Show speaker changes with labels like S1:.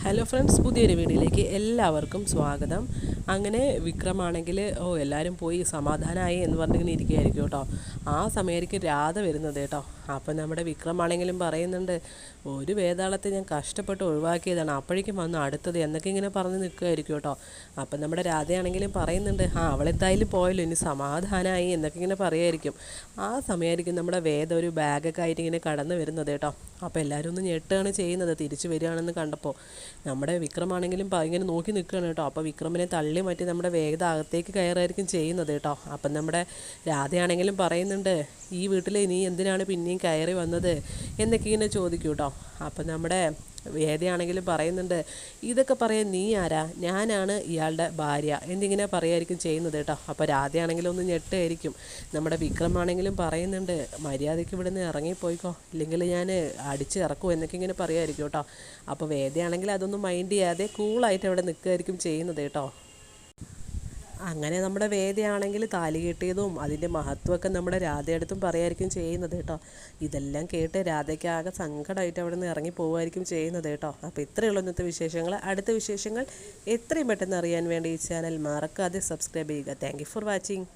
S1: Hello friends, പുതിയൊരു വീഡിയോയിലേക്ക് എല്ലാവർക്കും സ്വാഗതം. അങ്ങനെ വിക്രമാണെങ്കിൽ എല്ലാവരും പോയി സമാധാനമായി എന്ന് പറഞ്ഞിങ്ങനെ ഇരിക്കുകയായിരിക്കും കേട്ടോ. ആ സമയമായിരിക്കും രാധ വരുന്നത് കേട്ടോ. അപ്പം നമ്മുടെ വിക്രമാണെങ്കിലും പറയുന്നുണ്ട്, ഒരു വേതാളത്തെ ഞാൻ കഷ്ടപ്പെട്ട് ഒഴിവാക്കിയതാണ്, അപ്പോഴേക്കും വന്ന് അടുത്തത് എന്നൊക്കെ ഇങ്ങനെ പറഞ്ഞ് നിൽക്കുകയായിരിക്കും കേട്ടോ. അപ്പം നമ്മുടെ രാധയാണെങ്കിലും പറയുന്നുണ്ട്, അവളെന്തായാലും പോയല്ലോ, ഇനി സമാധാനമായി എന്നൊക്കെ ഇങ്ങനെ പറയുമായിരിക്കും. ആ സമയമായിരിക്കും നമ്മുടെ വേദ ഒരു ബാഗൊക്കെ ആയിട്ട് ഇങ്ങനെ കടന്നു വരുന്നത് കേട്ടോ. അപ്പോൾ എല്ലാവരും ഒന്ന് ഞെട്ടുകയാണ് ചെയ്യുന്നത് തിരിച്ചു വരികയാണെന്ന് കണ്ടപ്പോൾ. നമ്മുടെ വിക്രമാണെങ്കിലും ഇങ്ങനെ നോക്കി നിൽക്കുകയാണ് കേട്ടോ. അപ്പോൾ വിക്രമിനെ തള്ളി മാറ്റി നമ്മുടെ വേഗത അകത്തേക്ക് കയറായിരിക്കും ചെയ്യുന്നത് കേട്ടോ. അപ്പം നമ്മുടെ രാധയാണെങ്കിലും പറയുന്നുണ്ട്, ഈ വീട്ടിൽ നീ എന്തിനാണ് പിന്നെയും കയറി വന്നത് എന്നൊക്കെ ഇങ്ങനെ ചോദിക്കും കേട്ടോ. അപ്പം നമ്മുടെ വേദയാണെങ്കിലും പറയുന്നുണ്ട്, ഇതൊക്കെ പറയാൻ നീ ആരാ, ഞാനാണ് ഇയാളുടെ ഭാര്യ എന്നിങ്ങനെ പറയായിരിക്കും ചെയ്യുന്നത് കേട്ടോ. അപ്പോൾ രാധയാണെങ്കിലും ഒന്ന് ഞെട്ടായിരിക്കും. നമ്മുടെ വിക്രമാണെങ്കിലും പറയുന്നുണ്ട്, മര്യാദയ്ക്ക് ഇവിടെ നിന്ന് ഇറങ്ങിപ്പോയിക്കോ, ഇല്ലെങ്കിൽ ഞാൻ അടിച്ച് ഇറക്കും എന്നൊക്കെ ഇങ്ങനെ പറയുമായിരിക്കും കേട്ടോ. അപ്പോൾ വേദയാണെങ്കിൽ അതൊന്നും മൈൻഡ് ചെയ്യാതെ കൂളായിട്ട് അവിടെ നിൽക്കുകയായിരിക്കും ചെയ്യുന്നത് കേട്ടോ. അങ്ങനെ നമ്മുടെ വേദയാണെങ്കിൽ താലി കെട്ടിയതും അതിൻ്റെ മഹത്വമൊക്കെ നമ്മുടെ രാധയടുത്തും പറയായിരിക്കും ചെയ്യുന്നത് കേട്ടോ. ഇതെല്ലാം കേട്ട് രാധയ്ക്ക് ആകെ സങ്കടമായിട്ട് അവിടെ നിന്ന് ഇറങ്ങി പോവുമായിരിക്കും ചെയ്യുന്നത് കേട്ടോ. അപ്പോൾ ഇത്രയുള്ള ഇന്നത്തെ വിശേഷങ്ങൾ. അടുത്ത വിശേഷങ്ങൾ എത്രയും പെട്ടെന്ന് അറിയാൻ വേണ്ടി ഈ ചാനൽ മറക്കാതെ സബ്സ്ക്രൈബ് ചെയ്യുക. Thank you for watching.